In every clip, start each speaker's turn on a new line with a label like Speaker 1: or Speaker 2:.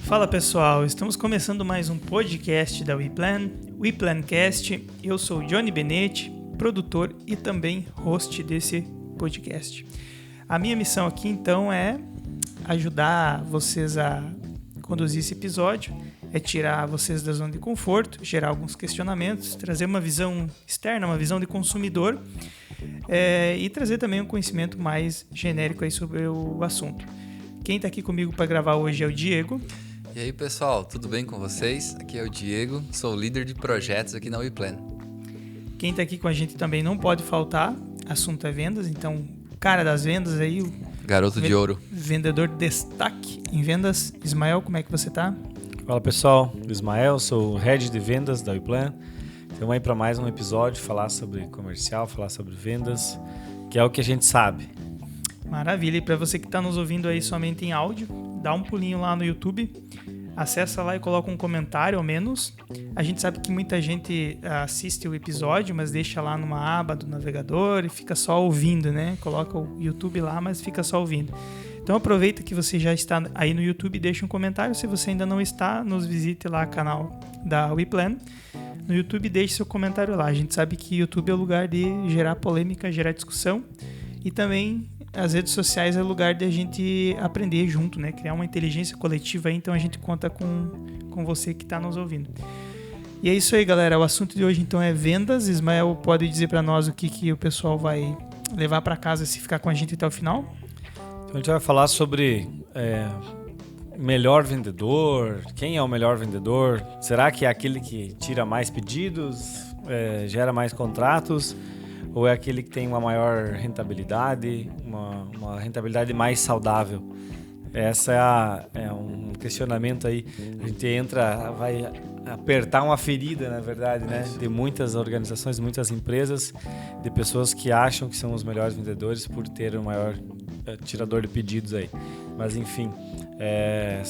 Speaker 1: Fala pessoal, estamos começando mais um podcast da WePlan, WePlancast. Eu sou o Johnny Benetti, produtor e também host desse podcast. A minha missão aqui então é ajudar vocês a conduzir esse episódio, é tirar vocês da zona de conforto, gerar alguns questionamentos, trazer uma visão externa, uma visão de consumidor e trazer também um conhecimento mais genérico aí sobre o assunto. Quem está aqui comigo para gravar hoje é o Diego.
Speaker 2: E aí pessoal, tudo bem com vocês? Aqui é o Diego, sou líder de projetos aqui na WePlan.
Speaker 1: Quem está aqui com a gente também não pode faltar, assunto é vendas, então cara das vendas aí, o
Speaker 2: garoto de ouro,
Speaker 1: vendedor de destaque em vendas. Ismael, como é que você está?
Speaker 3: Fala pessoal, Ismael, sou o Head de Vendas da WePlan. Estamos aí para mais um episódio, falar sobre comercial, falar sobre vendas, que é o que a gente sabe.
Speaker 1: Maravilha, e para você que está nos ouvindo aí somente em áudio, dá um pulinho lá no YouTube, acessa lá e coloca um comentário ao menos. A gente sabe que muita gente assiste o episódio, mas deixa lá numa aba do navegador e fica só ouvindo, né? Coloca o YouTube lá, mas fica só ouvindo. Então aproveita que você já está aí no YouTube e deixa um comentário. Se você ainda não está, nos visite lá no canal da WePlan. No YouTube deixe seu comentário lá. A gente sabe que YouTube é o lugar de gerar polêmica, gerar discussão. E também as redes sociais é o lugar de a gente aprender junto, né? Criar uma inteligência coletiva aí. Então a gente conta com você que está nos ouvindo. E é isso aí, galera. O assunto de hoje então é vendas. Ismael pode dizer para nós o que o pessoal vai levar para casa se ficar com a gente até o final?
Speaker 3: Então a gente vai falar sobre melhor vendedor, quem é o melhor vendedor, será que é aquele que tira mais pedidos, gera mais contratos, ou é aquele que tem uma maior rentabilidade, uma rentabilidade mais saudável? Essa é um questionamento aí, a gente vai apertar uma ferida, na verdade, né? De muitas organizações, muitas empresas, de pessoas que acham que são os melhores vendedores por ter o maior tirador de pedidos aí. Mas enfim, é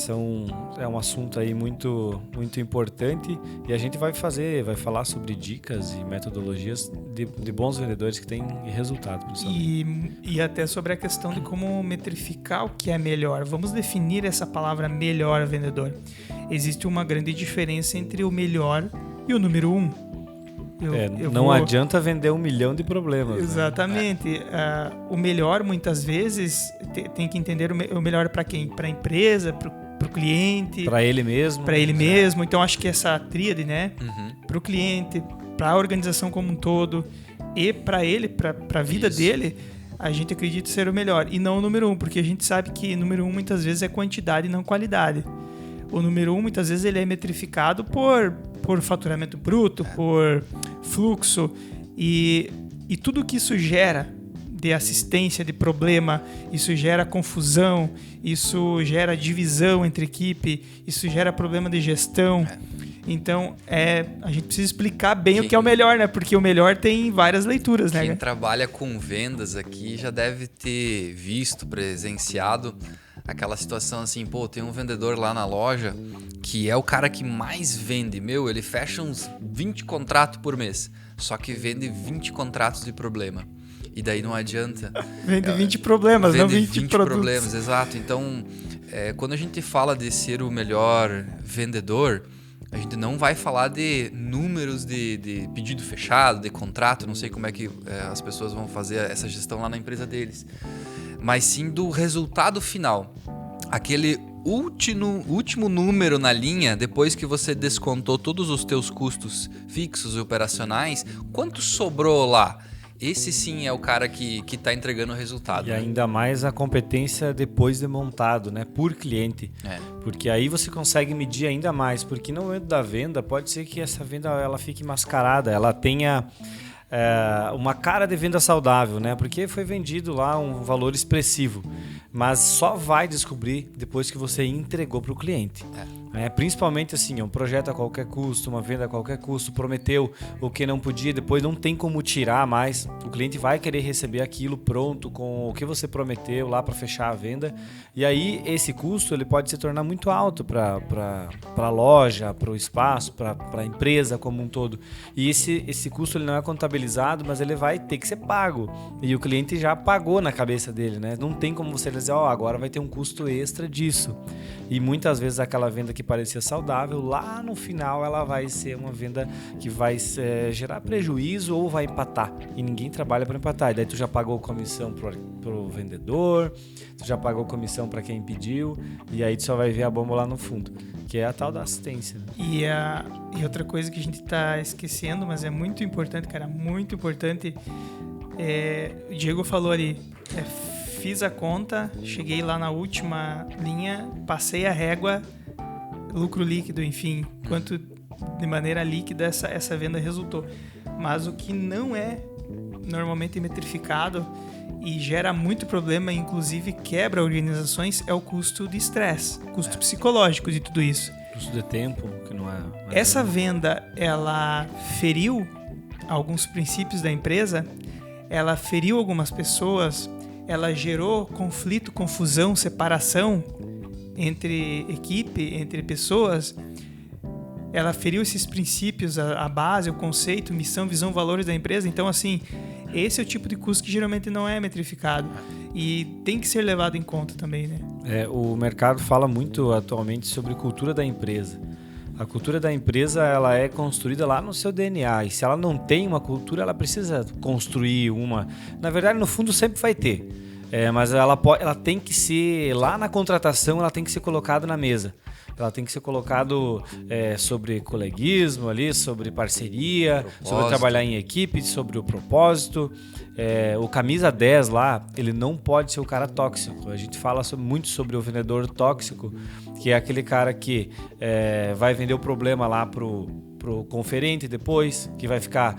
Speaker 3: um assunto aí muito, muito importante e a gente vai falar sobre dicas e metodologias de bons vendedores que têm resultado, principalmente.
Speaker 1: E até sobre a questão de como metrificar o que é melhor. Vamos definir essa palavra melhor vendedor. Existe uma grande diferença entre o melhor e o número 1.
Speaker 3: Não adianta vender 1 milhão de problemas.
Speaker 1: Exatamente. Né? O melhor, muitas vezes, tem que entender o melhor para quem? Para a empresa, para o cliente.
Speaker 3: Para ele mesmo.
Speaker 1: Para ele mesmo. Então, acho que essa tríade, né? Para o cliente, para a organização como um todo e para ele, para a vida dele, a gente acredita ser o melhor. E não o número 1, porque a gente sabe que número 1 muitas vezes é quantidade e não qualidade. O número 1, muitas vezes, ele é metrificado por faturamento bruto, por fluxo e tudo que isso gera de assistência, de problema, isso gera confusão, isso gera divisão entre equipe, isso gera problema de gestão. Então, a gente precisa explicar bem o que é o melhor, né? Porque o melhor tem várias leituras, né?
Speaker 2: Quem trabalha com vendas aqui já deve ter visto, presenciado aquela situação assim, tem um vendedor lá na loja que é o cara que mais vende. Ele fecha uns 20 contratos por mês, só que vende 20 contratos de problema. E daí não adianta.
Speaker 1: Vende 20 problemas, não 20
Speaker 2: problemas, exato. Então, quando a gente fala de ser o melhor vendedor, a gente não vai falar de números de pedido fechado, de contrato, não sei como é que as pessoas vão fazer essa gestão lá na empresa deles. Mas sim do resultado final. Aquele último número na linha, depois que você descontou todos os teus custos fixos e operacionais, quanto sobrou lá? Esse sim é o cara que está entregando o resultado.
Speaker 3: E ainda mais a competência depois de montado, né? Por cliente. Porque aí você consegue medir ainda mais. Porque no momento da venda, pode ser que essa venda ela fique mascarada, ela tenha uma cara de venda saudável, né? Porque foi vendido lá um valor expressivo. Mas só vai descobrir depois que você entregou para o cliente. Principalmente assim, um projeto a qualquer custo, uma venda a qualquer custo, prometeu o que não podia, depois não tem como tirar mais. O cliente vai querer receber aquilo pronto com o que você prometeu lá para fechar a venda. E aí esse custo ele pode se tornar muito alto para a loja, para o espaço, para a empresa como um todo. E esse custo ele não é contabilizado, mas ele vai ter que ser pago. E o cliente já pagou na cabeça dele, né? Não tem como você dizer, agora vai ter um custo extra disso. E muitas vezes aquela venda que parecia saudável, lá no final ela vai ser uma venda que vai gerar prejuízo ou vai empatar. E ninguém trabalha para empatar. E daí tu já pagou comissão pro vendedor, tu já pagou comissão para quem pediu, e aí tu só vai ver a bomba lá no fundo, que é a tal da assistência.
Speaker 1: E outra coisa que a gente tá esquecendo, mas é muito importante, cara, muito importante, o Diego falou ali, fiz a conta, cheguei lá na última linha, passei a régua, lucro líquido, enfim, quanto de maneira líquida essa venda resultou. Mas o que não é normalmente metrificado e gera muito problema, inclusive quebra organizações, é o custo de estresse, custo psicológico de tudo isso.
Speaker 3: Custo de tempo, que não é...
Speaker 1: Essa venda, ela feriu alguns princípios da empresa, ela feriu algumas pessoas, ela gerou conflito, confusão, separação entre equipe, entre pessoas. Ela feriu esses princípios, a base, o conceito, missão, visão, valores da empresa. Então, assim, esse é o tipo de custo que geralmente não é metrificado e tem que ser levado em conta também, né?
Speaker 3: O mercado fala muito atualmente sobre cultura da empresa. A cultura da empresa ela é construída lá no seu DNA, e se ela não tem uma cultura, ela precisa construir uma. Na verdade, no fundo, sempre vai ter, mas ela tem que ser, lá na contratação, ela tem que ser colocada na mesa. Ela tem que ser colocado sobre coleguismo ali, sobre parceria, sobre trabalhar em equipe, sobre o propósito. O camisa 10 lá, ele não pode ser o cara tóxico. A gente fala muito sobre o vendedor tóxico, que é aquele cara que vai vender o problema lá pro conferente depois, que vai ficar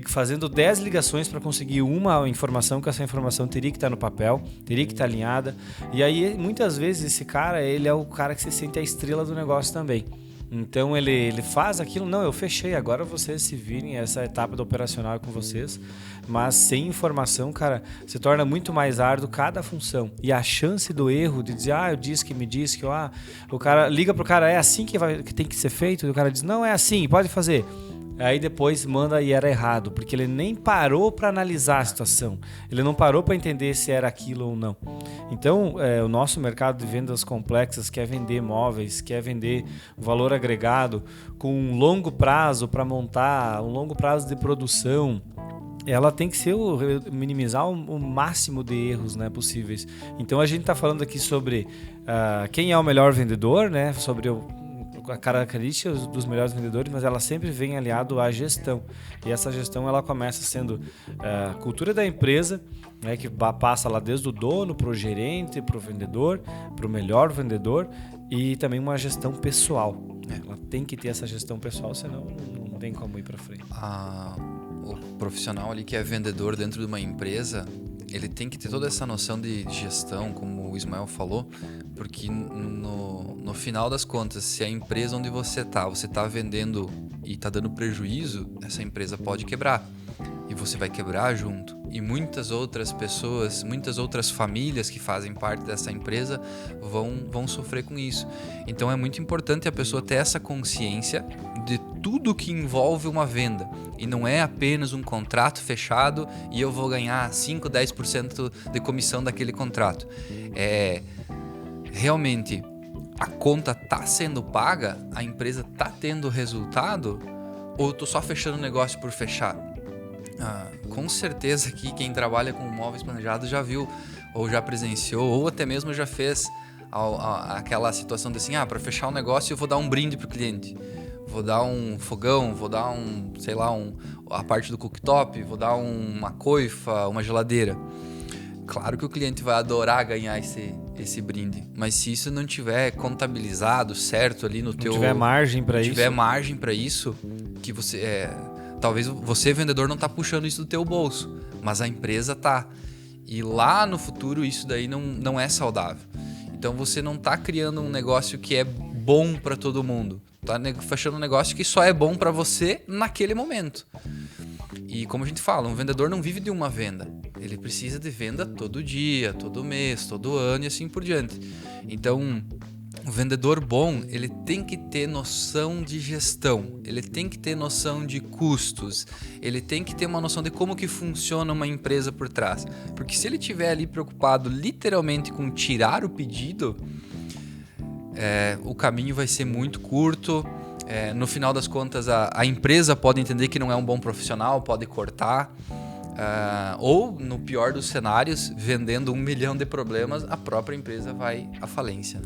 Speaker 3: fazendo 10 ligações para conseguir uma informação, que essa informação teria que estar no papel, teria que estar alinhada. E aí, muitas vezes, esse cara, ele é o cara que se sente a estrela do negócio também. Então, ele faz aquilo, não, eu fechei, agora vocês se virem, essa etapa do operacional é com vocês. Mas sem informação, cara, se torna muito mais árduo cada função. E a chance do erro, de dizer, eu disse que me disse que, o cara liga pro cara, é assim que tem que ser feito? E o cara diz, não, é assim, pode fazer. Aí depois manda e era errado, porque ele nem parou para analisar a situação. Ele não parou para entender se era aquilo ou não. Então, o nosso mercado de vendas complexas quer vender móveis, quer vender valor agregado com um longo prazo para montar, um longo prazo de produção. Ela tem que ser minimizar o máximo de erros, né, possíveis. Então a gente está falando aqui sobre quem é o melhor vendedor, né, sobre a característica dos melhores vendedores, mas ela sempre vem aliado à gestão. E essa gestão ela começa sendo a cultura da empresa, né, que passa lá desde o dono para o gerente, para o vendedor, para o melhor vendedor, e também uma gestão pessoal. Ela tem que ter essa gestão pessoal, senão não tem como ir para frente.
Speaker 2: O profissional ali que é vendedor dentro de uma empresa, ele tem que ter toda essa noção de gestão, como o Ismael falou, porque no final das contas, se a empresa onde você está vendendo e está dando prejuízo, essa empresa pode quebrar. E você vai quebrar junto. E muitas outras pessoas, muitas outras famílias que fazem parte dessa empresa vão sofrer com isso. Então é muito importante a pessoa ter essa consciência de tudo que envolve uma venda. E não é apenas um contrato fechado e eu vou ganhar 5, 10% de comissão daquele contrato. Realmente a conta está sendo paga, a empresa está tendo resultado, ou eu estou só fechando o negócio por fechar? Com certeza que quem trabalha com móveis planejados já viu, ou já presenciou, ou até mesmo já fez aquela situação de assim, para fechar um negócio eu vou dar um brinde pro cliente, vou dar um fogão, vou dar a parte do cooktop, vou dar uma coifa, uma geladeira. Claro que o cliente vai adorar ganhar esse brinde, mas se isso não tiver contabilizado certo ali no teu...
Speaker 3: Não tiver margem para
Speaker 2: isso, que você... Talvez você, vendedor, não tá puxando isso do teu bolso, mas a empresa tá. E lá no futuro isso daí não é saudável. Então você não tá criando um negócio que é bom para todo mundo. Tá fechando um negócio que só é bom para você naquele momento. E como a gente fala, um vendedor não vive de uma venda. Ele precisa de venda todo dia, todo mês, todo ano e assim por diante. Então, o vendedor bom, ele tem que ter noção de gestão, ele tem que ter noção de custos, ele tem que ter uma noção de como que funciona uma empresa por trás. Porque se ele estiver ali preocupado literalmente com tirar o pedido, o caminho vai ser muito curto. No final das contas, a empresa pode entender que não é um bom profissional, pode cortar. Ou, no pior dos cenários, vendendo 1 milhão de problemas, a própria empresa vai à falência.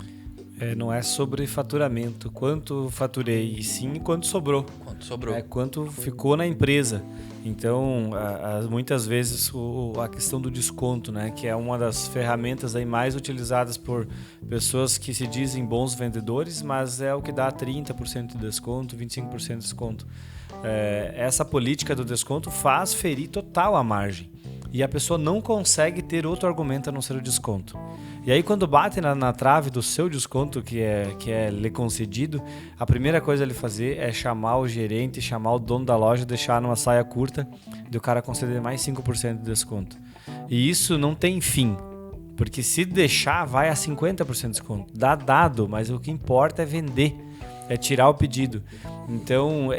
Speaker 3: Não é sobre faturamento, quanto faturei, e sim quanto sobrou.
Speaker 2: Quanto sobrou.
Speaker 3: Quanto ficou na empresa. Então, muitas vezes a questão do desconto, né, que é uma das ferramentas aí mais utilizadas por pessoas que se dizem bons vendedores, mas é o que dá 30% de desconto, 25% de desconto. Essa política do desconto faz ferir total a margem. E a pessoa não consegue ter outro argumento a não ser o desconto. E aí, quando bate na trave do seu desconto, que é lhe concedido, a primeira coisa a ele fazer é chamar o gerente, chamar o dono da loja, deixar numa saia curta e o cara conceder mais 5% de desconto. E isso não tem fim, porque se deixar, vai a 50% de desconto. Dá dado, mas o que importa é vender, é tirar o pedido. Então,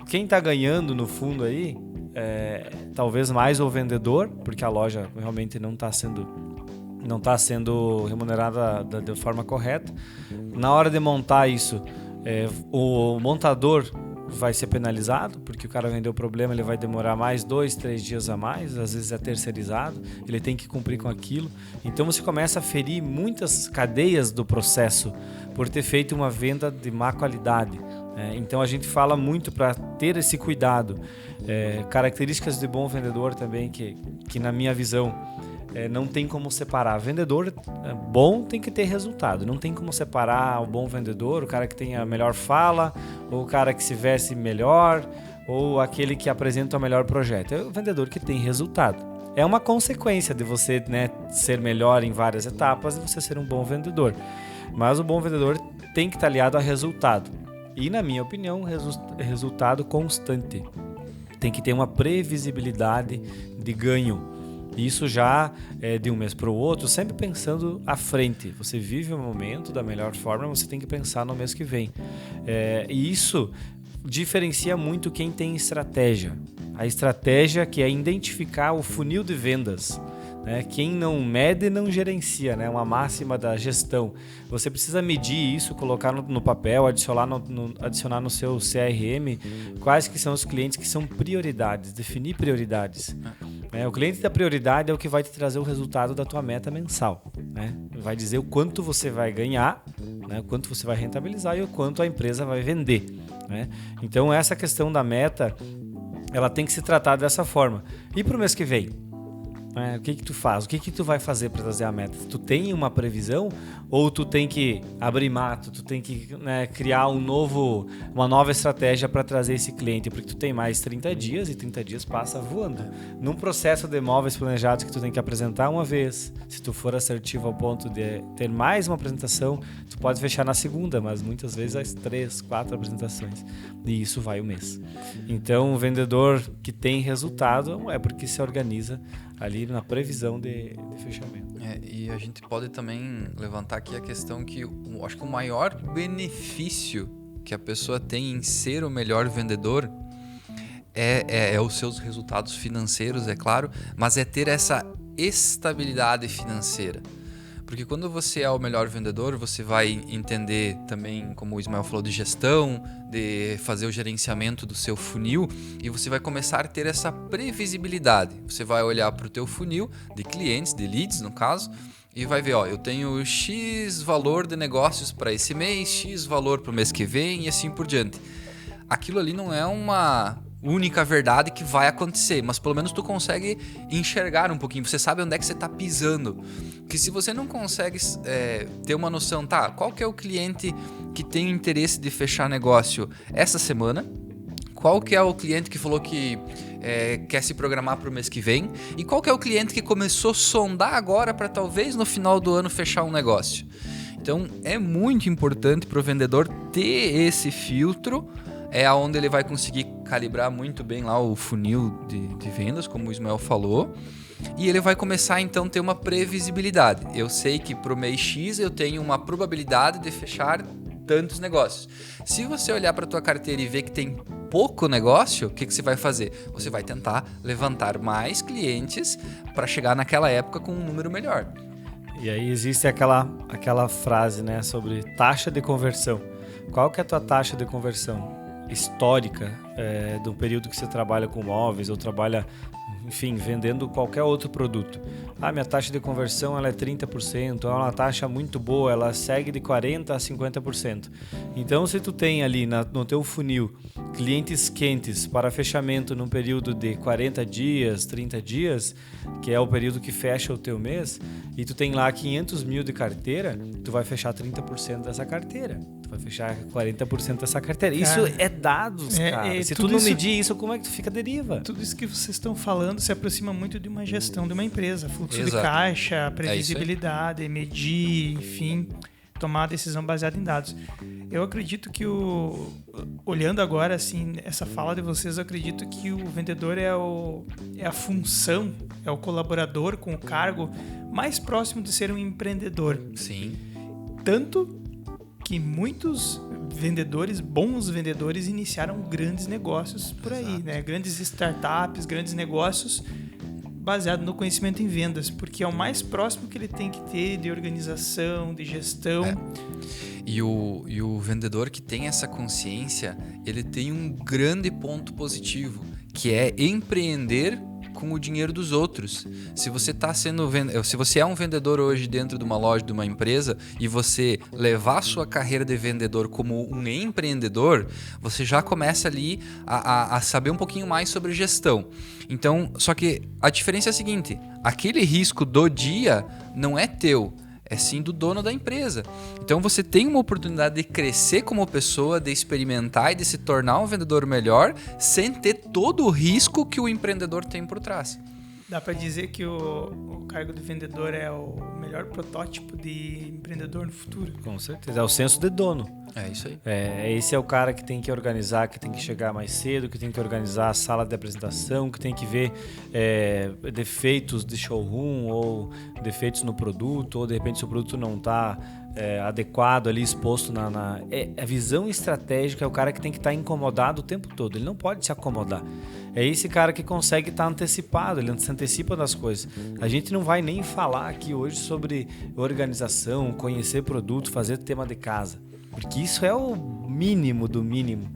Speaker 3: quem está ganhando no fundo aí, talvez mais o vendedor, porque a loja realmente não está sendo remunerada da forma correta. Na hora de montar isso, o montador vai ser penalizado, porque o cara vendeu o problema, ele vai demorar mais 2, 3 dias a mais, às vezes é terceirizado, ele tem que cumprir com aquilo. Então você começa a ferir muitas cadeias do processo por ter feito uma venda de má qualidade. Então a gente fala muito para ter esse cuidado. Características de bom vendedor também, que na minha visão não tem como separar. Vendedor bom tem que ter resultado. Não tem como separar o bom vendedor, o cara que tem a melhor fala, ou o cara que se veste melhor, ou aquele que apresenta o melhor projeto. É o vendedor que tem resultado. É uma consequência de você, ser melhor em várias etapas e você ser um bom vendedor. Mas o bom vendedor tem que estar aliado a resultado. E, na minha opinião, resultado constante. Tem que ter uma previsibilidade de ganho. Isso já é de um mês para o outro, sempre pensando à frente. Você vive o momento da melhor forma, você tem que pensar no mês que vem. E isso diferencia muito quem tem estratégia. A estratégia que é identificar o funil de vendas. Quem não mede, não gerencia, uma máxima da gestão. Você precisa medir isso, colocar no papel, adicionar no seu CRM quais que são os clientes que são prioridades, definir prioridades. O cliente da prioridade é o que vai te trazer o resultado da tua meta mensal. Vai dizer o quanto você vai ganhar, o quanto você vai rentabilizar e o quanto a empresa vai vender. Então essa questão da meta, ela tem que se tratar dessa forma. E para o mês que vem? O que tu faz? O que tu vai fazer para trazer a meta? Tu tem uma previsão ou tu tem que abrir mato, tu tem que criar uma nova estratégia para trazer esse cliente? Porque tu tem mais 30 dias e 30 dias passa voando. Num processo de imóveis planejados que tu tem que apresentar uma vez, se tu for assertivo ao ponto de ter mais uma apresentação, tu pode fechar na segunda, mas muitas vezes as 3, 4 apresentações. E isso vai o mês. Então, o vendedor que tem resultado é porque se organiza ali na previsão de fechamento.
Speaker 2: E a gente pode também levantar aqui a questão que acho que o maior benefício que a pessoa tem em ser o melhor vendedor é os seus resultados financeiros, é claro, mas é ter essa estabilidade financeira. Porque quando você é o melhor vendedor, você vai entender também, como o Ismael falou, de gestão, de fazer o gerenciamento do seu funil, e você vai começar a ter essa previsibilidade. Você vai olhar para o teu funil de clientes, de leads no caso, e vai ver, eu tenho X valor de negócios para esse mês, X valor para o mês que vem e assim por diante. Aquilo ali não é uma única verdade que vai acontecer, mas pelo menos tu consegue enxergar um pouquinho, você sabe onde é que você está pisando. Porque se você não consegue ter uma noção, qual que é o cliente que tem interesse de fechar negócio essa semana, qual que é o cliente que falou que quer se programar para o mês que vem, e qual que é o cliente que começou a sondar agora para talvez no final do ano fechar um negócio. Então, é muito importante para o vendedor ter esse filtro, é onde ele vai conseguir calibrar muito bem lá o funil de vendas, como o Ismael falou, e ele vai começar então a ter uma previsibilidade. Eu sei que para o mês X eu tenho uma probabilidade de fechar tantos negócios. Se você olhar para a tua carteira e ver que tem pouco negócio, o que você vai fazer? Você vai tentar levantar mais clientes para chegar naquela época com um número melhor.
Speaker 3: E aí existe aquela frase, né, sobre taxa de conversão. Qual que é a tua taxa de conversão histórica do período que você trabalha com móveis ou trabalha, enfim, vendendo qualquer outro produto? Minha taxa de conversão ela é 30%, é uma taxa muito boa, ela segue de 40% a 50%. Então, se tu tem ali no teu funil clientes quentes para fechamento num período de 40 dias, 30 dias, que é o período que fecha o teu mês, e tu tem lá 500 mil de carteira, tu vai fechar 30% dessa carteira. Tu vai fechar 40% dessa carteira. Isso é dados, cara. Se tu não medir isso, como é que tu fica à deriva?
Speaker 1: Tudo isso que vocês estão falando se aproxima muito de uma gestão de uma empresa. Fluxo
Speaker 2: Exato.
Speaker 1: de caixa, previsibilidade, medir, enfim, tomar a decisão baseada em dados. Eu acredito que olhando agora assim essa fala de vocês, eu acredito que o vendedor é a função, é o colaborador com o cargo mais próximo de ser um empreendedor.
Speaker 2: Sim.
Speaker 1: Tanto que muitos vendedores, bons vendedores, iniciaram grandes negócios por aí,
Speaker 2: Exato.
Speaker 1: né? Grandes startups, grandes negócios baseado no conhecimento em vendas, porque é o mais próximo que ele tem que ter de organização, de gestão.
Speaker 2: E o vendedor que tem essa consciência, ele tem um grande ponto positivo, que é empreender com o dinheiro dos outros. Se você é um vendedor hoje dentro de uma loja, de uma empresa, e você levar a sua carreira de vendedor como um empreendedor, você já começa ali a saber um pouquinho mais sobre gestão. Então, só que a diferença é a seguinte: aquele risco do dia não é teu, é sim do dono da empresa. Então você tem uma oportunidade de crescer como pessoa, de experimentar e de se tornar um vendedor melhor, sem ter todo o risco que o empreendedor tem por trás.
Speaker 1: Dá para dizer que o cargo de vendedor é o melhor protótipo de empreendedor no futuro?
Speaker 3: Com certeza. É o senso de dono.
Speaker 2: É isso aí.
Speaker 3: Esse é o cara que tem que organizar, que tem que chegar mais cedo, que tem que organizar a sala de apresentação, que tem que ver defeitos de showroom ou defeitos no produto, ou de repente se o produto não está adequado ali, exposto a visão estratégica. É o cara que tem que estar incomodado o tempo todo. Ele não pode se acomodar. É esse cara que consegue estar antecipado, ele se antecipa das coisas. A gente não vai nem falar aqui hoje sobre organização, conhecer produto, fazer tema de casa. Porque isso é o mínimo do mínimo.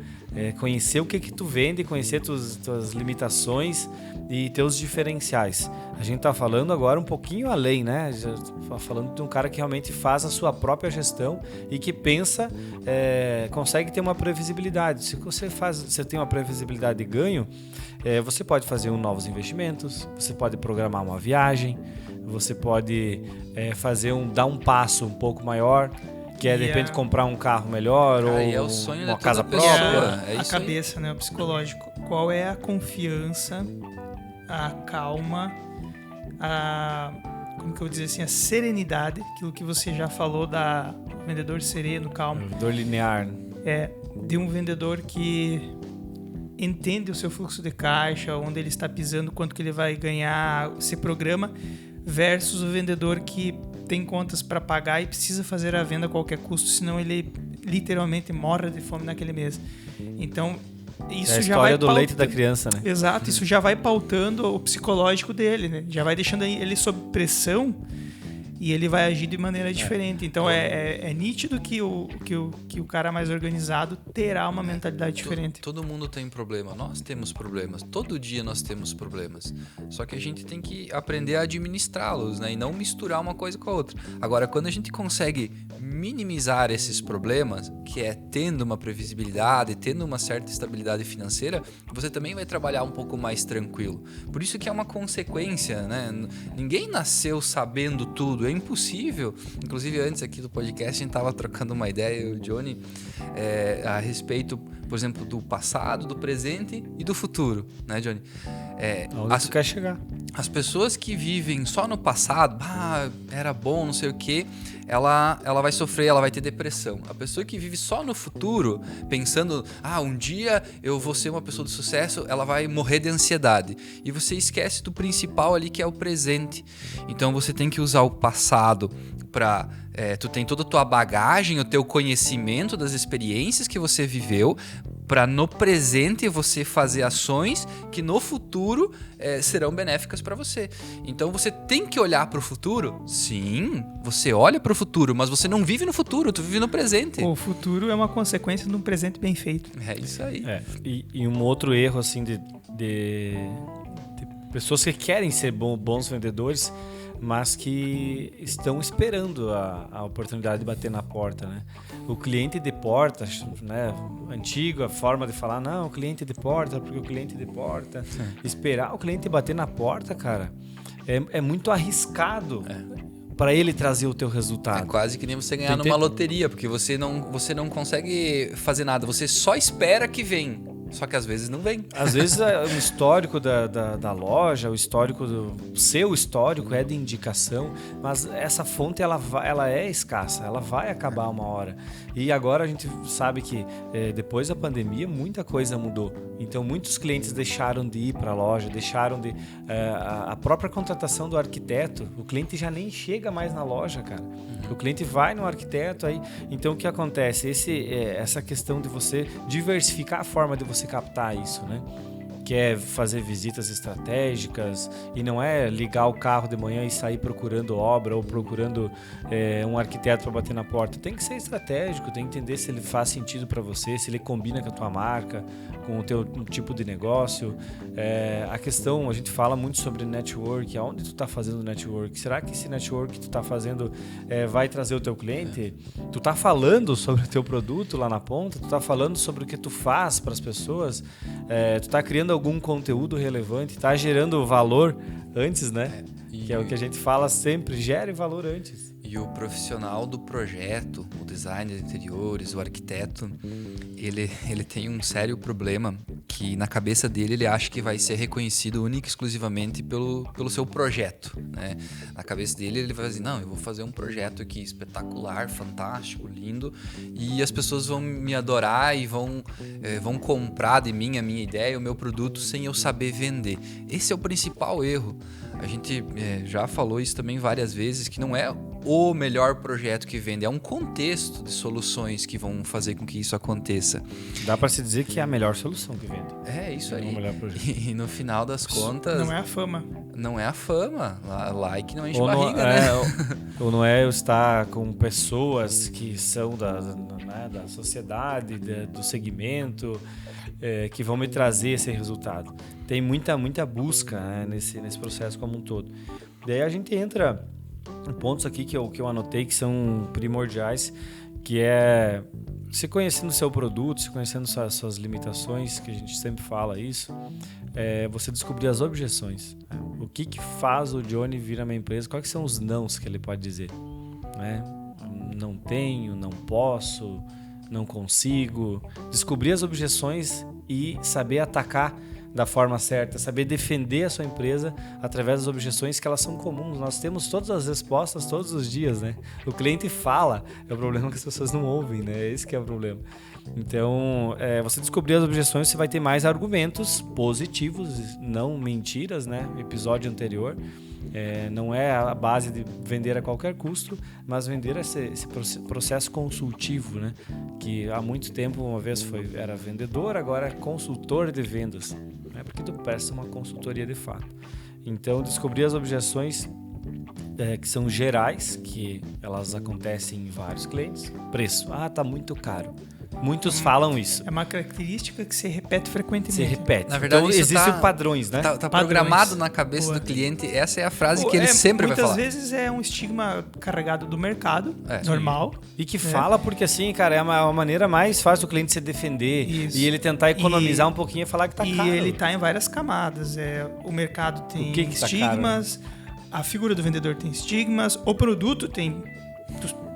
Speaker 3: Conhecer o que tu vende, conhecer tuas limitações e teus diferenciais. A gente está falando agora um pouquinho além, né? Já tá falando de um cara que realmente faz a sua própria gestão e que pensa, consegue ter uma previsibilidade. Se você tem uma previsibilidade de ganho, você pode fazer novos investimentos, você pode programar uma viagem, você pode dar um passo um pouco maior, que é de repente comprar um carro melhor ou
Speaker 2: é o sonho
Speaker 3: uma
Speaker 2: de
Speaker 3: casa
Speaker 2: toda
Speaker 3: própria.
Speaker 2: pessoa.
Speaker 1: A cabeça, né? O psicológico. Qual é a confiança, a calma, como que eu vou dizer assim, a serenidade, aquilo que você já falou da vendedor sereno, calmo.
Speaker 3: Vendedor linear.
Speaker 1: De um vendedor que entende o seu fluxo de caixa, onde ele está pisando, quanto que ele vai ganhar, se programa, versus o vendedor que tem contas para pagar e precisa fazer a venda a qualquer custo, senão ele literalmente morre de fome naquele mês. Então, isso
Speaker 3: é a
Speaker 1: já vai
Speaker 3: história do leite da criança, né?
Speaker 1: Exato, isso já vai pautando o psicológico dele, né? Já vai deixando ele sob pressão e ele vai agir de maneira diferente. Então é nítido que o cara mais organizado terá uma mentalidade diferente.
Speaker 2: Todo mundo tem problema, nós temos problemas, todo dia nós temos problemas. Só que a gente tem que aprender a administrá-los, né? E não misturar uma coisa com a outra. Agora, quando a gente consegue minimizar esses problemas, que é tendo uma previsibilidade, tendo uma certa estabilidade financeira, você também vai trabalhar um pouco mais tranquilo. Por isso que é uma consequência, né? Ninguém nasceu sabendo tudo, é impossível. Inclusive, antes aqui do podcast, a gente estava trocando uma ideia, eu e o Johnny, a respeito, por exemplo, do passado, do presente e do futuro, né, Johnny?
Speaker 3: Onde tu quer chegar?
Speaker 2: As pessoas que vivem só no passado, era bom, não sei o quê, ela vai sofrer, ela vai ter depressão. A pessoa que vive só no futuro, pensando, um dia eu vou ser uma pessoa de sucesso, ela vai morrer de ansiedade. E você esquece do principal ali, que é o presente. Então você tem que usar o passado para... tu tem toda a tua bagagem, o teu conhecimento das experiências que você viveu, para no presente você fazer ações que no futuro serão benéficas para você. Então você tem que olhar para o futuro. Sim, você olha para o futuro, mas você não vive no futuro, tu vive no presente.
Speaker 1: O futuro é uma consequência de um presente bem feito.
Speaker 2: É isso aí.
Speaker 3: E um outro erro assim de pessoas que querem ser bons vendedores, mas que estão esperando a oportunidade de bater na porta, né? O cliente de porta, né? Antiga forma de falar, não, o cliente de porta, porque o cliente de porta. Esperar o cliente bater na porta, cara, é muito arriscado para ele trazer o teu resultado.
Speaker 2: É quase que nem você ganhar numa loteria, porque você não consegue fazer nada, você só espera que vem. Só que às vezes não vem.
Speaker 3: Às vezes o histórico da loja, o histórico seu histórico é de indicação, mas essa fonte ela é escassa, ela vai acabar uma hora. E agora a gente sabe que depois da pandemia muita coisa mudou. Então muitos clientes deixaram de ir para a loja, deixaram de... a própria contratação do arquiteto, o cliente já nem chega mais na loja, cara. O cliente vai no arquiteto, aí... Então o que acontece? Essa questão de você diversificar a forma de você captar isso, né? Que é fazer visitas estratégicas e não é ligar o carro de manhã e sair procurando obra ou procurando um arquiteto para bater na porta. Tem que ser estratégico, tem que entender se ele faz sentido para você, se ele combina com a tua marca, com o teu tipo de negócio. A questão, a gente fala muito sobre network, aonde tu está fazendo network? Será que esse network que tu está fazendo vai trazer o teu cliente? Tu está falando sobre o teu produto lá na ponta? Tu está falando sobre o que tu faz para as pessoas? Tu está criando algum conteúdo relevante, está gerando valor antes, né? Que é o que a gente fala sempre, gere valor antes.
Speaker 2: E o profissional do projeto, o designer de interiores, o arquiteto, ele tem um sério problema que na cabeça dele ele acha que vai ser reconhecido única e exclusivamente pelo seu projeto, né? Na cabeça dele ele vai dizer, não, eu vou fazer um projeto aqui espetacular, fantástico, lindo, e as pessoas vão me adorar e vão comprar de mim a minha ideia, o meu produto, sem eu saber vender. Esse é o principal erro. A gente já falou isso também várias vezes, que não é o melhor projeto que vende, é um contexto de soluções que vão fazer com que isso aconteça.
Speaker 3: Dá para se dizer que é a melhor solução que vende.
Speaker 2: É isso aí.
Speaker 3: É o melhor projeto.
Speaker 2: E no final das contas...
Speaker 1: Não é a fama.
Speaker 2: Não é a fama. Like não enche
Speaker 3: ou
Speaker 2: barriga,
Speaker 3: não,
Speaker 2: né?
Speaker 3: Ou não é eu estar com pessoas que são da sociedade, do segmento, que vão me trazer esse resultado. Tem muita busca, né, nesse processo como um todo. Daí a gente entra em pontos aqui que eu anotei que são primordiais, que é se conhecendo o seu produto, se conhecendo suas limitações, que a gente sempre fala isso, você descobrir as objeções. Né? O que faz o Johnny vir na minha empresa? Quais são os nãos que ele pode dizer? Né? Não tenho, não posso, não consigo. Descobrir as objeções e saber atacar da forma certa, saber defender a sua empresa através das objeções que elas são comuns. Nós temos todas as respostas todos os dias, né? O cliente fala, é o problema que as pessoas não ouvem, né? Esse que é o problema. Então, você descobrir as objeções, você vai ter mais argumentos positivos, não mentiras, né? Episódio anterior. Não é a base de vender a qualquer custo, mas vender esse processo consultivo, né? Que há muito tempo, uma vez era vendedor, agora é consultor de vendas, né? Porque tu presta uma consultoria de fato. Então, descobrir as objeções que são gerais, que elas acontecem em vários clientes. Preço. Tá muito caro. Muitos falam isso.
Speaker 1: É uma característica que se repete frequentemente.
Speaker 3: Se repete.
Speaker 2: Na verdade,
Speaker 3: então, existem padrões, né?
Speaker 2: Tá programado na cabeça do cliente. Essa é a frase que ele sempre vai falar.
Speaker 1: Muitas vezes é um estigma carregado do mercado, normal.
Speaker 3: E que fala porque, assim, cara, é uma maneira mais fácil do cliente se defender. Isso. E ele tentar economizar um pouquinho e falar que tá caro.
Speaker 1: E ele tá em várias camadas. O mercado tem estigmas, tá caro, né? A figura do vendedor tem estigmas, o produto tem...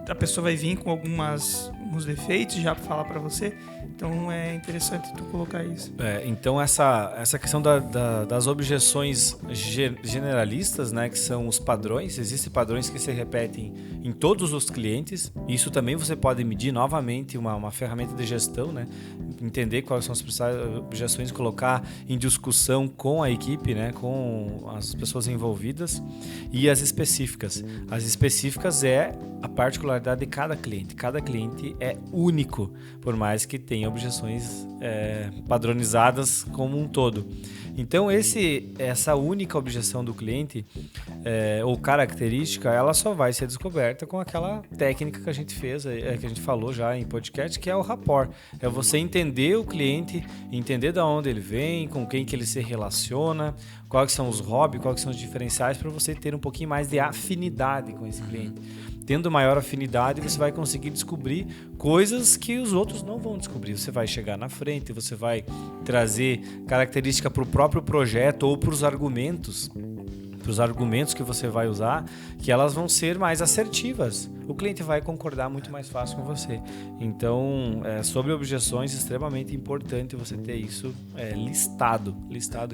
Speaker 1: A pessoa vai vir com algumas uns defeitos já para falar para você. Então é interessante tu colocar isso.
Speaker 3: Então essa questão das objeções generalistas, né, que são os padrões, existem padrões que se repetem em todos os clientes. Isso também você pode medir novamente uma ferramenta de gestão, né, entender quais são as principais objeções, colocar em discussão com a equipe, né, com as pessoas envolvidas, e as específicas. As específicas é a particularidade de cada cliente. Cada cliente é único, por mais que tenha objeções padronizadas como um todo. Então, essa única objeção do cliente ou característica, ela só vai ser descoberta com aquela técnica que a gente fez, que a gente falou já em podcast, que é o rapport. É você entender o cliente, entender de onde ele vem, com quem que ele se relaciona, quais são os hobbies, quais são os diferenciais, para você ter um pouquinho mais de afinidade com esse cliente. Tendo maior afinidade, você vai conseguir descobrir coisas que os outros não vão descobrir. Você vai chegar na frente, você vai trazer característica para o próprio projeto ou para os argumentos que você vai usar, que elas vão ser mais assertivas. O cliente vai concordar muito mais fácil com você. Então, sobre objeções, é extremamente importante você ter isso listado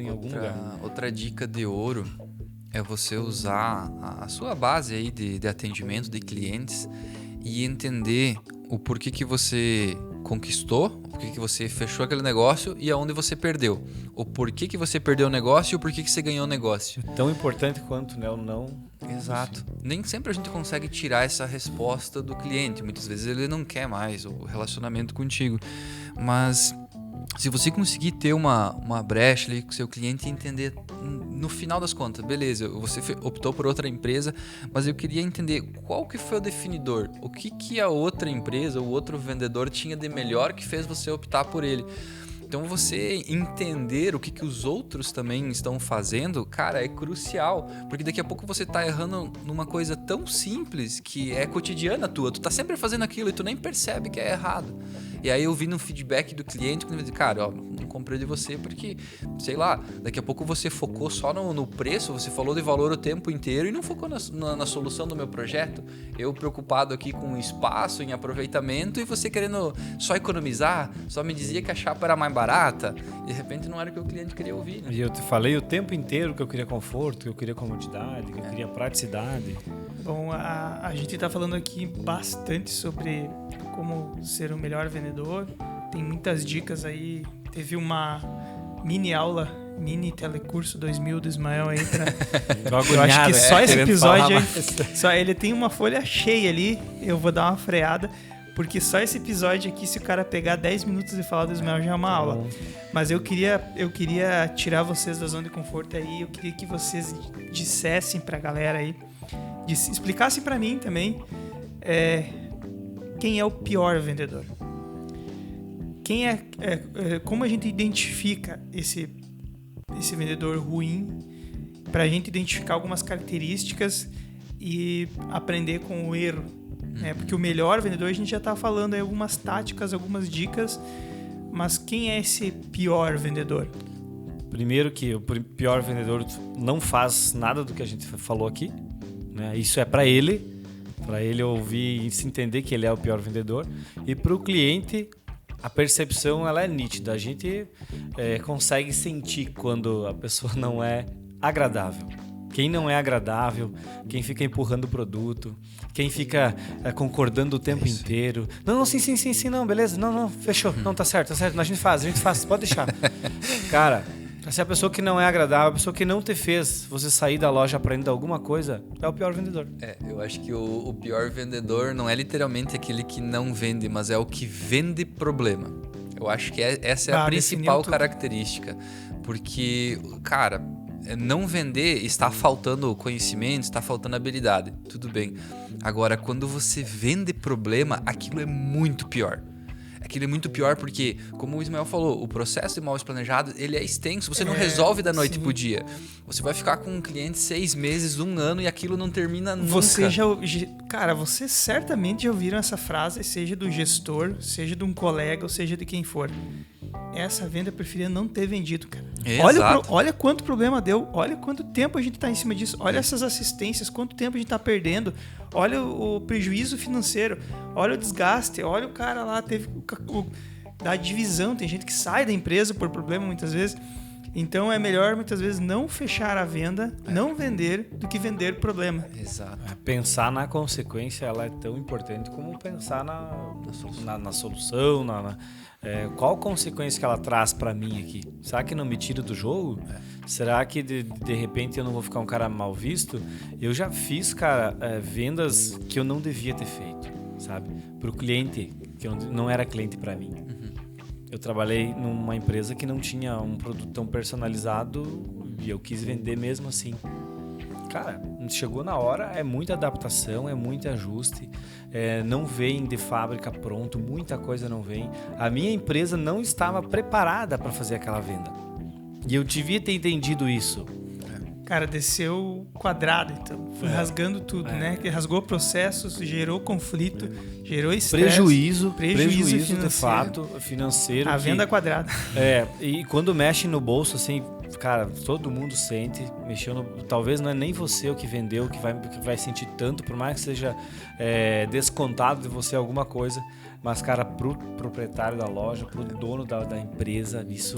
Speaker 3: em algum lugar.
Speaker 2: Outra dica de ouro é você usar a sua base aí de atendimento de clientes e entender o porquê que você conquistou, o porquê que você fechou aquele negócio e aonde você perdeu. O porquê que você perdeu o negócio e o porquê que você ganhou o negócio.
Speaker 3: Tão importante quanto, né, o não.
Speaker 2: Exato. Nem sempre a gente consegue tirar essa resposta do cliente. Muitas vezes ele não quer mais o relacionamento contigo. Mas se você conseguir ter uma brecha ali com o seu cliente e entender no final das contas, beleza, você optou por outra empresa, mas eu queria entender qual que foi o definidor, o que a outra empresa, o outro vendedor tinha de melhor que fez você optar por ele. Então você entender o que os outros também estão fazendo, cara, é crucial. Porque daqui a pouco você tá errando numa coisa tão simples que é cotidiana tua. Tu tá sempre fazendo aquilo e tu nem percebe que é errado. E aí eu vi no feedback do cliente, que ele diz, cara, ó, não comprei de você porque, sei lá, daqui a pouco você focou só no preço, você falou de valor o tempo inteiro e não focou na solução do meu projeto. Eu preocupado aqui com espaço, em aproveitamento, e você querendo só economizar, só me dizia que a chapa era mais barata, e de repente não era o que o cliente queria ouvir, né?
Speaker 3: E eu te falei o tempo inteiro que eu queria conforto, que eu queria comodidade, que eu queria praticidade.
Speaker 1: Bom, a gente está falando aqui bastante sobre como ser o melhor vendedor. Tem muitas dicas aí. Teve uma mini telecurso 2000 do Ismael aí eu acho que só esse episódio aí, ele tem uma folha cheia ali. Eu vou dar uma freada, porque só esse episódio aqui, se o cara pegar 10 minutos e falar do Ismael, já é uma aula. Mas eu queria tirar vocês da zona de conforto aí. Eu queria que vocês dissessem pra galera aí, explicassem pra mim também quem é o pior vendedor. Como a gente identifica esse vendedor ruim, pra gente identificar algumas características e aprender com o erro. Porque o melhor vendedor, a gente já está falando aí algumas táticas, algumas dicas, mas quem é esse pior vendedor?
Speaker 3: Primeiro que o pior vendedor não faz nada do que a gente falou aqui, né? Isso é para ele ouvir e se entender que ele é o pior vendedor. E para o cliente, a percepção ela é nítida, a gente consegue sentir quando a pessoa não é agradável. Quem não é agradável, quem fica empurrando o produto, quem fica concordando o tempo inteiro. Não, sim, não, beleza, não, fechou, não, tá certo, a gente faz, pode deixar. Cara, se a pessoa que não é agradável, a pessoa que não te fez você sair da loja aprendendo alguma coisa, é o pior vendedor.
Speaker 2: Eu acho que o pior vendedor não é literalmente aquele que não vende, mas é o que vende problema. Eu acho que essa é a principal característica. Porque, cara, não vender está faltando conhecimento, está faltando habilidade. Tudo bem. Agora, quando você vende problema, aquilo é muito pior. Aquilo é muito pior porque, como o Ismael falou, o processo de mal planejado, ele é extenso. Você não resolve da noite pro dia. Você vai ficar com um cliente 6 meses, 1 ano e aquilo não termina nunca.
Speaker 1: Você certamente já ouviram essa frase, seja do gestor, seja de um colega ou seja de quem for. Essa venda eu preferia não ter vendido, cara.
Speaker 2: Exato.
Speaker 1: Olha quanto problema deu, olha quanto tempo a gente está em cima disso, olha essas assistências, quanto tempo a gente está perdendo, olha o prejuízo financeiro, olha o desgaste, olha o cara lá, teve da divisão, tem gente que sai da empresa por problema muitas vezes. Então é melhor muitas vezes não fechar a venda, não vender, do que vender problema.
Speaker 2: Exato.
Speaker 3: Pensar na consequência, ela é tão importante como pensar na solução, qual consequência que ela traz para mim aqui. Será que não me tira do jogo? Será que de repente eu não vou ficar um cara mal visto? Eu já fiz, cara, vendas que eu não devia ter feito, sabe? Para o cliente, que não era cliente para mim. Eu trabalhei numa empresa que não tinha um produto tão personalizado e eu quis vender mesmo assim. Cara, chegou na hora, é muita adaptação, é muito ajuste, não vem de fábrica pronto, muita coisa não vem. A minha empresa não estava preparada para fazer aquela venda. E eu devia ter entendido isso.
Speaker 1: Cara, desceu quadrado, então. Foi rasgando tudo, né? Que rasgou processos, gerou conflito, gerou estresse.
Speaker 3: Prejuízo
Speaker 1: financeiro.
Speaker 3: De fato, financeiro.
Speaker 1: A venda quadrada.
Speaker 3: E quando mexe no bolso, assim, cara, todo mundo sente. Talvez não é nem você o que vendeu, que vai sentir tanto, por mais que seja descontado de você alguma coisa. Mas, cara, pro proprietário da loja, pro dono da empresa, isso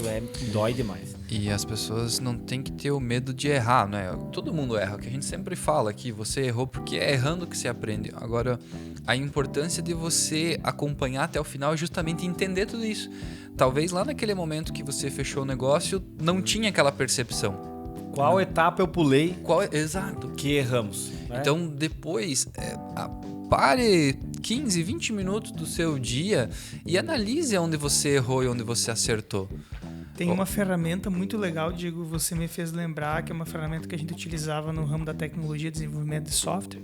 Speaker 3: dói demais.
Speaker 2: E as pessoas não têm que ter o medo de errar, né? Todo mundo erra, o que a gente sempre fala aqui, você errou porque é errando que você aprende. Agora, a importância de você acompanhar até o final é justamente entender tudo isso. Talvez lá naquele momento que você fechou o negócio, não tinha aquela percepção.
Speaker 3: Qual etapa eu pulei?
Speaker 2: Exato.
Speaker 3: Que erramos. Né?
Speaker 2: Então, depois, pare 15, 20 minutos do seu dia e analise onde você errou e onde você acertou.
Speaker 1: Tem uma ferramenta muito legal, Diego, você me fez lembrar, que é uma ferramenta que a gente utilizava no ramo da tecnologia e desenvolvimento de software,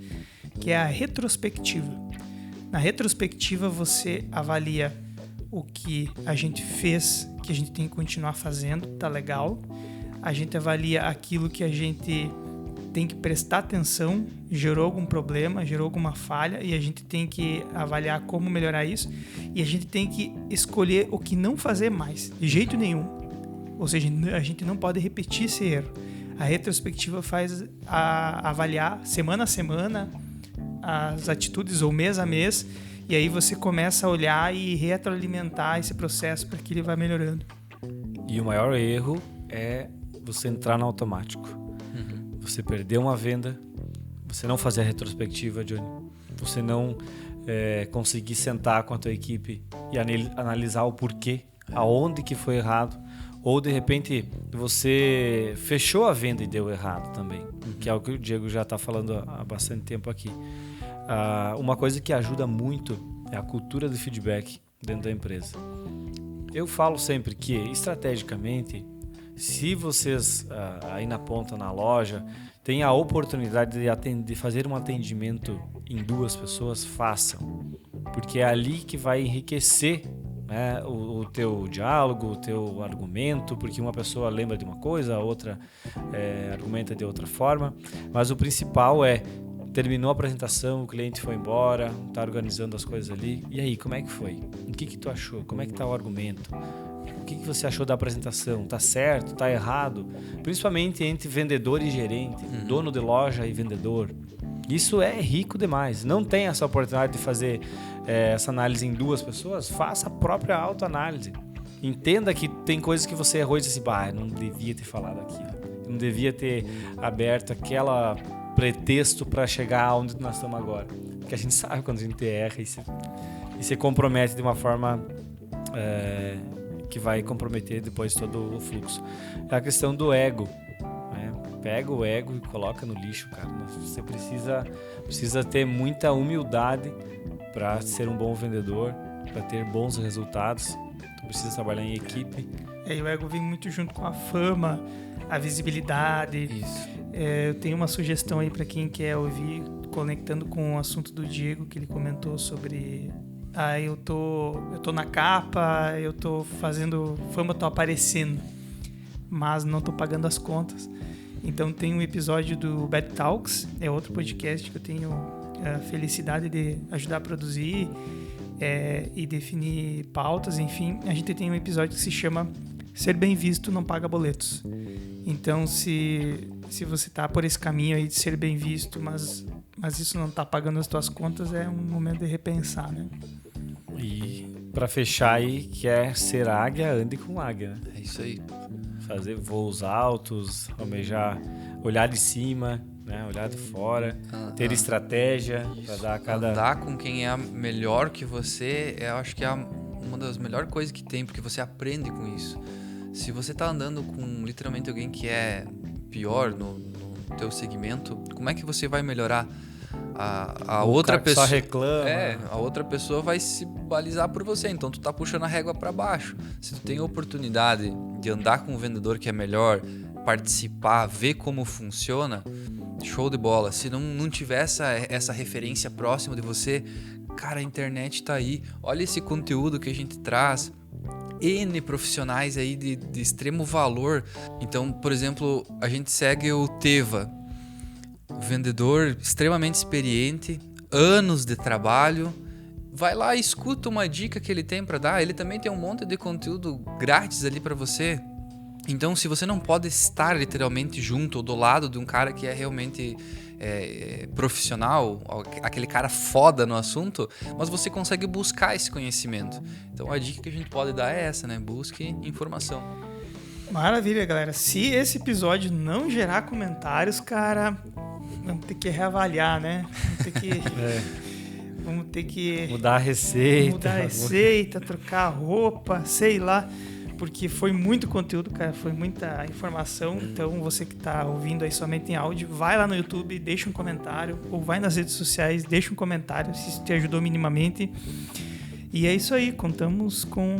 Speaker 1: que é a retrospectiva. Na retrospectiva, você avalia o que a gente fez, que a gente tem que continuar fazendo, tá legal. A gente avalia aquilo que a gente tem que prestar atenção, gerou algum problema, gerou alguma falha, e a gente tem que avaliar como melhorar isso, e a gente tem que escolher o que não fazer mais, de jeito nenhum. Ou seja, a gente não pode repetir esse erro. A retrospectiva faz avaliar semana a semana as atitudes, ou mês a mês, e aí você começa a olhar e retroalimentar esse processo para que ele vá melhorando.
Speaker 3: E o maior erro é você entrar no automático. Você perder uma venda, você não fazer a retrospectiva, Johnny, você não conseguir sentar com a tua equipe e analisar o porquê, aonde que foi errado, ou de repente você fechou a venda e deu errado também, que é o que o Diego já está falando há bastante tempo aqui. Uma coisa que ajuda muito é a cultura de feedback dentro da empresa. Eu falo sempre que, estrategicamente, se vocês aí na ponta, na loja, têm a oportunidade de fazer um atendimento em 2 pessoas, façam. Porque é ali que vai enriquecer, né, o teu diálogo, o teu argumento, porque uma pessoa lembra de uma coisa, a outra argumenta de outra forma. Mas o principal terminou a apresentação, o cliente foi embora, está organizando as coisas ali. E aí, como é que foi? O que tu achou? Como é que está o argumento? O que você achou da apresentação? Tá certo? Tá errado? Principalmente entre vendedor e gerente, dono de loja e vendedor. Isso é rico demais. Não tem essa oportunidade de fazer essa análise em 2 pessoas? Faça a própria autoanálise. Entenda que tem coisas que você errou e disse assim, não devia ter falado aquilo. Não devia ter aberto aquela pretexto para chegar onde nós estamos agora. Porque a gente sabe quando a gente erra e se compromete de uma forma que vai comprometer depois todo o fluxo. É a questão do ego. Né? Pega o ego e coloca no lixo, cara. Você precisa ter muita humildade para ser um bom vendedor, para ter bons resultados. Tu precisa trabalhar em equipe.
Speaker 1: E o ego vem muito junto com a fama, a visibilidade.
Speaker 2: Isso.
Speaker 1: Eu tenho uma sugestão aí para quem quer ouvir, conectando com o assunto do Diego, que ele comentou sobre... eu tô na capa, eu tô fazendo fama, tô aparecendo, mas não tô pagando as contas. Então tem um episódio do Bad Talks, é outro podcast que eu tenho a felicidade de ajudar a produzir e definir pautas, enfim. A gente tem um episódio que se chama ser bem visto não paga boletos. Então, se você tá por esse caminho aí de ser bem visto, mas isso não tá pagando as tuas contas, é um momento de repensar, né?
Speaker 3: E pra fechar aí, quer ser águia, ande com águia, né?
Speaker 2: É isso aí.
Speaker 3: Fazer voos altos, almejar, olhar de cima, né? Olhar de fora, ter estratégia para dar cada...
Speaker 2: Andar com quem é melhor que você, eu acho que é uma das melhores coisas que tem, porque você aprende com isso. Se você tá andando com literalmente alguém que é pior no teu segmento, como é que você vai melhorar? A outra pessoa
Speaker 3: só reclama.
Speaker 2: a outra pessoa vai se balizar por você, então tu tá puxando a régua para baixo. Se tu tem a oportunidade de andar com um vendedor que é melhor, participar, ver como funciona, show de bola. Se não tiver essa referência próxima de você, cara, a internet tá aí. Olha esse conteúdo que a gente traz. N profissionais aí de extremo valor. Então, por exemplo, a gente segue o Teva, vendedor extremamente experiente, anos de trabalho. Vai lá e escuta uma dica que ele tem para dar. Ele também tem um monte de conteúdo grátis ali para você. Então, se você não pode estar literalmente junto ou do lado de um cara que é realmente profissional, aquele cara foda no assunto, mas você consegue buscar esse conhecimento. Então, a dica que a gente pode dar é essa, né? Busque informação.
Speaker 1: Maravilha, galera. Se esse episódio não gerar comentários, cara, vamos ter que reavaliar, né? Vamos ter que
Speaker 3: mudar a receita,
Speaker 1: trocar a roupa, sei lá. Porque foi muito conteúdo, cara, foi muita informação. Então, você que tá ouvindo aí somente em áudio, vai lá no YouTube, deixa um comentário, ou vai nas redes sociais, deixa um comentário, se isso te ajudou minimamente. E é isso aí, contamos com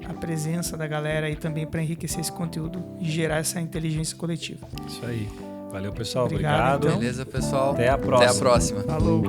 Speaker 1: a presença da galera aí também para enriquecer esse conteúdo e gerar essa inteligência coletiva.
Speaker 3: Isso aí. Valeu, pessoal.
Speaker 1: Obrigado.
Speaker 3: Obrigado.
Speaker 2: Beleza, pessoal?
Speaker 3: Até a próxima.
Speaker 2: Até a próxima.
Speaker 1: Falou.